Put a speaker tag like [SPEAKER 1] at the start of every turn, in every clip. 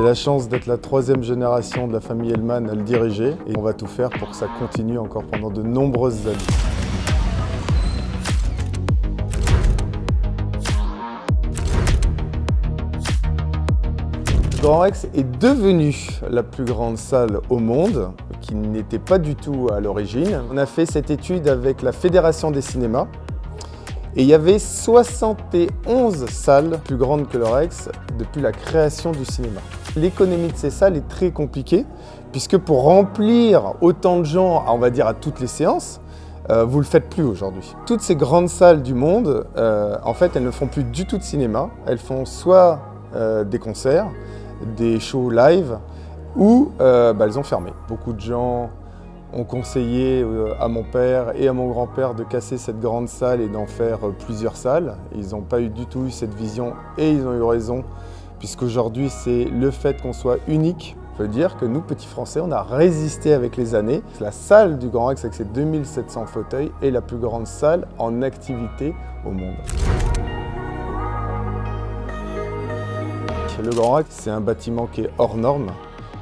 [SPEAKER 1] J'ai la chance d'être la troisième génération de la famille Hellman à le diriger et on va tout faire pour que ça continue encore pendant de nombreuses années. Le Grand Rex est devenu la plus grande salle au monde, qui n'était pas du tout à l'origine. On a fait cette étude avec la Fédération des cinémas et il y avait 71 salles plus grandes que le Rex depuis la création du cinéma. L'économie de ces salles est très compliquée puisque pour remplir autant de gens, on va dire à toutes les séances, vous ne le faites plus aujourd'hui. Toutes ces grandes salles du monde, en fait, elles ne font plus du tout de cinéma. Elles font soit des concerts, des shows live, ou elles ont fermé. Beaucoup de gens ont conseillé à mon père et à mon grand-père de casser cette grande salle et d'en faire plusieurs salles. Ils n'ont pas du tout eu cette vision et ils ont eu raison, puisqu'aujourd'hui c'est le fait qu'on soit unique. Ça veut dire que nous, petits Français, on a résisté avec les années. La salle du Grand Rex avec ses 2700 fauteuils est la plus grande salle en activité au monde. Le Grand Rex, c'est un bâtiment qui est hors norme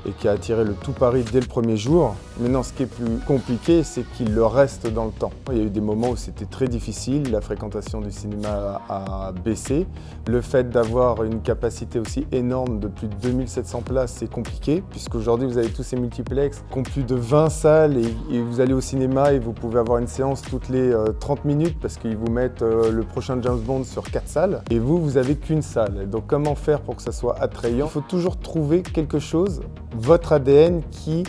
[SPEAKER 1] et qui a attiré le tout Paris dès le premier jour. Maintenant, ce qui est plus compliqué, c'est qu'il le reste dans le temps. Il y a eu des moments où c'était très difficile, la fréquentation du cinéma a baissé. Le fait d'avoir une capacité aussi énorme de plus de 2700 places, c'est compliqué, puisqu'aujourd'hui, vous avez tous ces multiplexes qui ont plus de 20 salles et vous allez au cinéma et vous pouvez avoir une séance toutes les 30 minutes parce qu'ils vous mettent le prochain James Bond sur 4 salles et vous n'avez qu'une salle. Donc comment faire pour que ça soit attrayant? Il faut toujours trouver quelque chose, votre ADN qui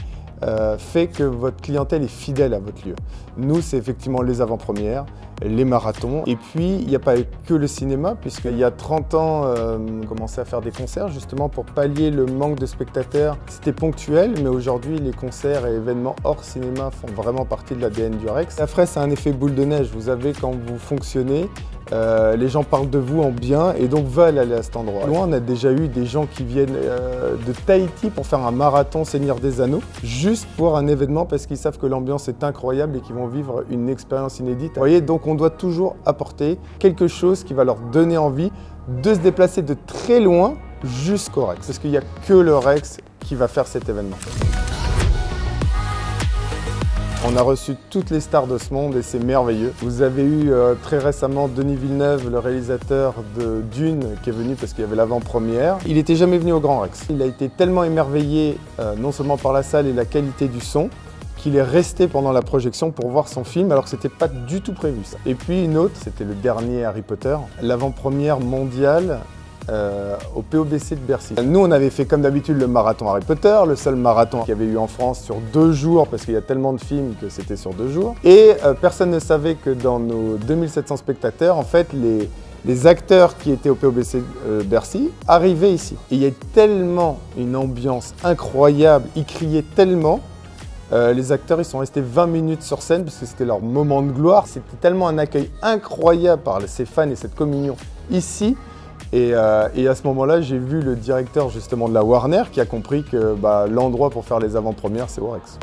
[SPEAKER 1] fait que votre clientèle est fidèle à votre lieu. Nous, c'est effectivement les avant-premières, les marathons. Et puis, il n'y a pas que le cinéma, puisqu'il y a 30 ans, on commençait à faire des concerts justement pour pallier le manque de spectateurs. C'était ponctuel, mais aujourd'hui, les concerts et événements hors cinéma font vraiment partie de l'ADN du Rex. Après, c'est un effet boule de neige. Vous avez, quand vous fonctionnez, les gens parlent de vous en bien et donc veulent aller à cet endroit. Loin, on a déjà eu des gens qui viennent de Tahiti pour faire un marathon Seigneur des Anneaux, juste pour un événement parce qu'ils savent que l'ambiance est incroyable et qu'ils vont vivre une expérience inédite. Vous voyez, donc on doit toujours apporter quelque chose qui va leur donner envie de se déplacer de très loin jusqu'au Rex. Parce qu'il n'y a que le Rex qui va faire cet événement. On a reçu toutes les stars de ce monde et c'est merveilleux. Vous avez eu très récemment Denis Villeneuve, le réalisateur de Dune, qui est venu parce qu'il y avait l'avant-première. Il n'était jamais venu au Grand Rex. Il a été tellement émerveillé, non seulement par la salle et la qualité du son, qu'il est resté pendant la projection pour voir son film alors que c'était pas du tout prévu ça. Et puis une autre, c'était le dernier Harry Potter, l'avant-première mondiale au POBC de Bercy. Nous, on avait fait comme d'habitude le marathon Harry Potter, le seul marathon qu'il y avait eu en France sur 2 jours, parce qu'il y a tellement de films que c'était sur 2 jours. Et personne ne savait que dans nos 2700 spectateurs, en fait, les acteurs qui étaient au POBC Bercy arrivaient ici. Et il y a tellement une ambiance incroyable, ils criaient tellement. Les acteurs, ils sont restés 20 minutes sur scène parce que c'était leur moment de gloire. C'était tellement un accueil incroyable par ces fans et cette communion ici. Et à ce moment-là, j'ai vu le directeur justement de la Warner qui a compris que l'endroit pour faire les avant-premières, c'est au Rex.